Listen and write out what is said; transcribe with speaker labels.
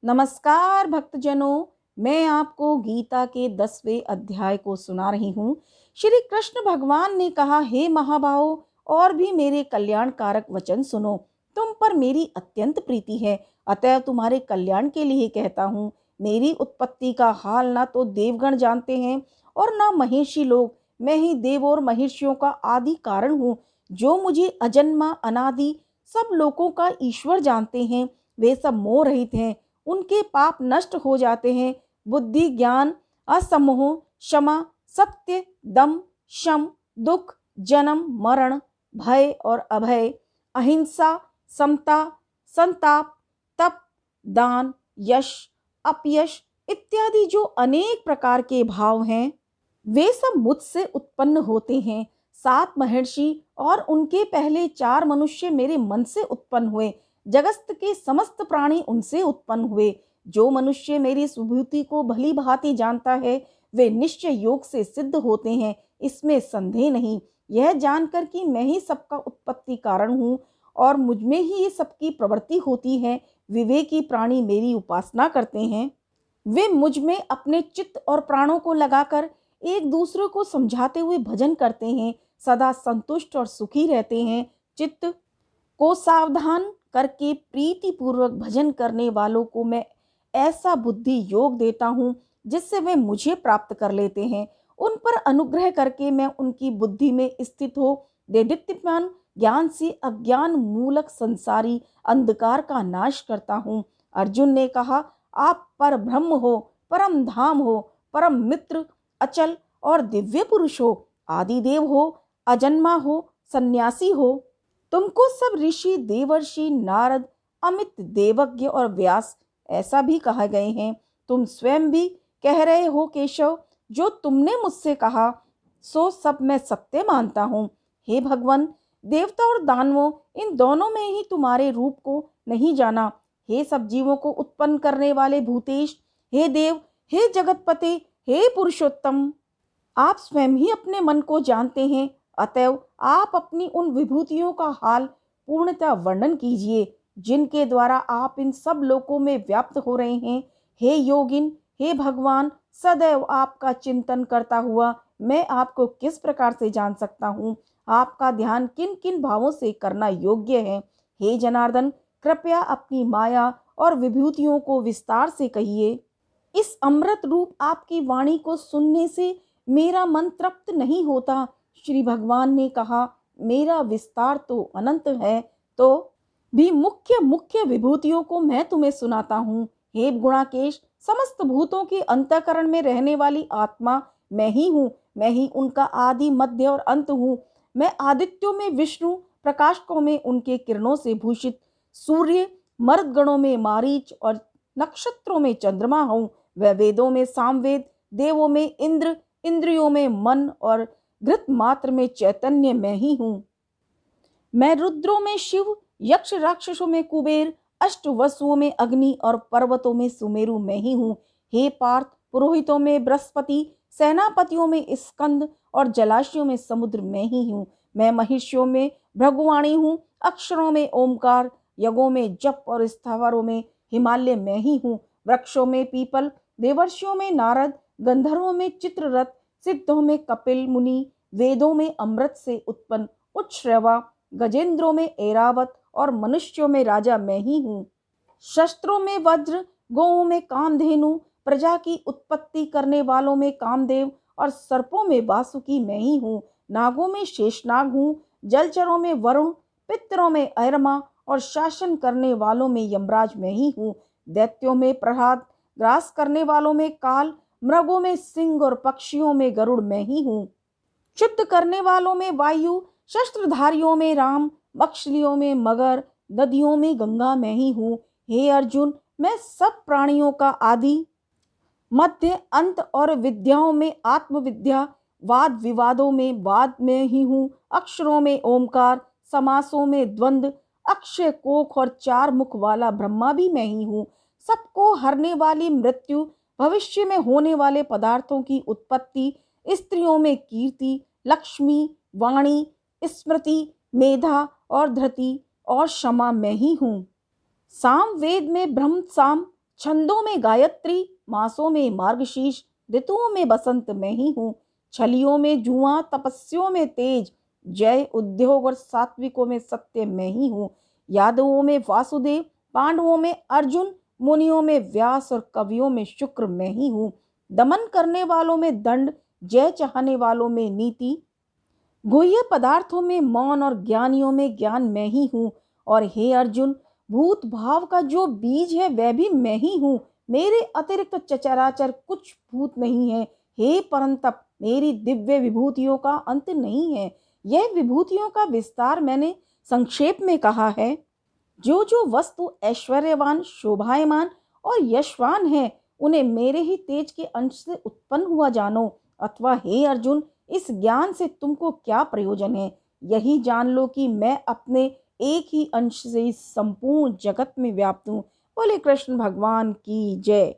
Speaker 1: नमस्कार भक्तजनों, मैं आपको गीता के 10वें अध्याय को सुना रही हूँ। श्री कृष्ण भगवान ने कहा, हे महाबाहो, और भी मेरे कल्याण कारक वचन सुनो। तुम पर मेरी अत्यंत प्रीति है, अतः तुम्हारे कल्याण के लिए कहता हूँ। मेरी उत्पत्ति का हाल ना तो देवगण जानते हैं और ना महिषी लोग। मैं ही देव और महिषियों का आदि कारण हूँ। जो मुझे अजन्मा अनादि सब लोगों का ईश्वर जानते हैं, वे सब मोह रहित हैं। उनके पाप नष्ट हो जाते हैं। बुद्धि, ज्ञान, असमोह, क्षमा, सत्य, दम, शम, दुख, जन्म, मरण, भय और अभय, अहिंसा, समता, संताप, तप, दान, यश, अपयश इत्यादि जो अनेक प्रकार के भाव हैं, वे सब मुझसे उत्पन्न होते हैं। 7 महर्षि और उनके पहले 4 मनुष्य मेरे मन से उत्पन्न हुए। जगत के समस्त प्राणी उनसे उत्पन्न हुए। जो मनुष्य मेरी सुभूति को भली भांति जानता है, वे निश्चय योग से सिद्ध होते हैं, इसमें संदेह नहीं। यह जानकर कि मैं ही सबका उत्पत्ति कारण हूँ और मुझ में ही ये सबकी प्रवृत्ति होती है, विवेकी प्राणी मेरी उपासना करते हैं। वे मुझ में अपने चित्त और प्राणों को लगाकर एक दूसरे को समझाते हुए भजन करते हैं, सदा संतुष्ट और सुखी रहते हैं। चित्त को सावधान करके प्रीति पूर्वक भजन करने वालों को मैं ऐसा बुद्धि योग देता हूँ जिससे वे मुझे प्राप्त कर लेते हैं। उन पर अनुग्रह करके मैं उनकी बुद्धि में स्थित हो देदीप्यमान ज्ञान से अज्ञान मूलक संसारी अंधकार का नाश करता हूँ। अर्जुन ने कहा, आप पर ब्रह्म हो, परम धाम हो, परम मित्र, अचल और दिव्य पुरुष हो, आदिदेव हो, अजन्मा हो, सन्यासी हो। तुमको सब ऋषि, देवर्षि, नारद, अमित, देवज्ञ और व्यास ऐसा भी कहा गए हैं। तुम स्वयं भी कह रहे हो केशव, जो तुमने मुझसे कहा सो सब मैं सत्य मानता हूँ। हे भगवान, देवता और दानवों इन दोनों में ही तुम्हारे रूप को नहीं जाना। हे सब जीवों को उत्पन्न करने वाले भूतेश, हे देव, हे जगतपते, हे पुरुषोत्तम, आप स्वयं ही अपने मन को जानते हैं। अतएव आप अपनी उन विभूतियों का हाल पूर्णतः वर्णन कीजिए, जिनके द्वारा आप इन सब लोकों में व्याप्त हो रहे हैं। हे योगिन, हे भगवान, सदैव आपका चिंतन करता हुआ मैं आपको किस प्रकार से जान सकता हूँ? आपका ध्यान किन किन भावों से करना योग्य है? हे जनार्दन, कृपया अपनी माया और विभूतियों को विस्तार से कहिए। इस अमृत रूप आपकी वाणी को सुनने से मेरा मन तृप्त नहीं होता। श्री भगवान ने कहा, मेरा विस्तार तो अनंत है, तो भी मुख्य मुख्य विभूतियों को मैं तुम्हें सुनाता हूँ। हे गुणाकेश, समस्त भूतों के अंतःकरण में रहने वाली आत्मा मैं ही हूँ। मैं ही उनका आदि, मध्य और अंत हूँ। मैं आदित्यों में विष्णु, प्रकाशकों में उनके किरणों से भूषित सूर्य, मर्दगणों में मारीच और नक्षत्रों में चंद्रमा हूँ। वह वेदों में सामवेद, देवों में इंद्र, इंद्रियों में मन और घृत मात्र में चैतन्य मैं ही हूँ। मैं रुद्रों में शिव, यक्ष राक्षसों में कुबेर, अष्ट वसुओं में अग्नि और पर्वतों में सुमेरु मैं ही हूँ। हे पार्थ, पुरोहितों में बृहस्पति, सेनापतियों में स्कंद और जलाशयों में समुद्र मैं ही हूँ। मैं महिषियों में भृगुवाणी हूँ, अक्षरों में ओमकार, यज्ञों में जप और स्थावरों में हिमालय मैं ही हूँ। वृक्षों में पीपल, देवर्षियों में नारद, गंधर्वों में चित्ररथ, सिद्धों में कपिल मुनि, वेदों में अमृत से उत्पन्न उच्छ्रवा, गजेंद्रों में ऐरावत और मनुष्यों में राजा मैं ही हूँ। शस्त्रों में वज्र, गौओं में कामधेनु, प्रजा की उत्पत्ति करने वालों में कामदेव और सर्पों में वासुकी मैं ही हूँ। नागों में शेषनाग हूँ, जलचरों में वरुण, पितरों में ऐरमा और शासन करने वालों में यमराज मैं ही हूँ। दैत्यों में प्रहलाद, ग्रास करने वालों में काल, मृगों में सिंह और पक्षियों में गरुड़ मैं ही हूँ। शुद्ध करने वालों में वायु, शस्त्रधारियों में राम, मछलियों में मगर, नदियों में गंगा मैं ही हूँ। हे अर्जुन, मैं सब प्राणियों का आदि, मध्य, अंत और विद्याओं में आत्मविद्या, वाद विवादों में वाद में ही हूँ। अक्षरों में ओमकार, समासों में द्वंद्व, अक्षय कोख और 4 मुख वाला ब्रह्मा भी मैं ही हूँ। सबको हरने वाली मृत्यु, भविष्य में होने वाले पदार्थों की उत्पत्ति, स्त्रियों में कीर्ति, लक्ष्मी, वाणी, स्मृति, मेधा और धृति और क्षमा मैं ही हूँ। साम वेद में ब्रह्म साम, छंदों में गायत्री, मासों में मार्गशीर्ष, ऋतुओं में बसंत मैं ही हूँ। छलियों में जुआ, तपस्यों में तेज, जय उद्योग और सात्विकों में सत्य मैं ही हूँ। यादवों में वासुदेव, पांडवों में अर्जुन, मुनियों में व्यास और कवियों में शुक्र मैं ही हूँ। दमन करने वालों में दंड, जय चाहने वालों में नीति, गुह्य पदार्थों में मौन और ज्ञानियों में ज्ञान मैं ही हूँ। और हे अर्जुन, भूत भाव का जो बीज है वह भी मैं ही हूँ। मेरे अतिरिक्त चचराचर कुछ भूत नहीं है। हे परंतप, मेरी दिव्य विभूतियों का अंत नहीं है। यह विभूतियों का विस्तार मैंने संक्षेप में कहा है। जो जो वस्तु ऐश्वर्यवान, शोभायमान और यशवान है, उन्हें मेरे ही तेज के अंश से उत्पन्न हुआ जानो। अथवा हे अर्जुन, इस ज्ञान से तुमको क्या प्रयोजन है? यही जान लो कि मैं अपने एक ही अंश से इस संपूर्ण जगत में व्याप्त हूँ। बोले कृष्ण भगवान की जय।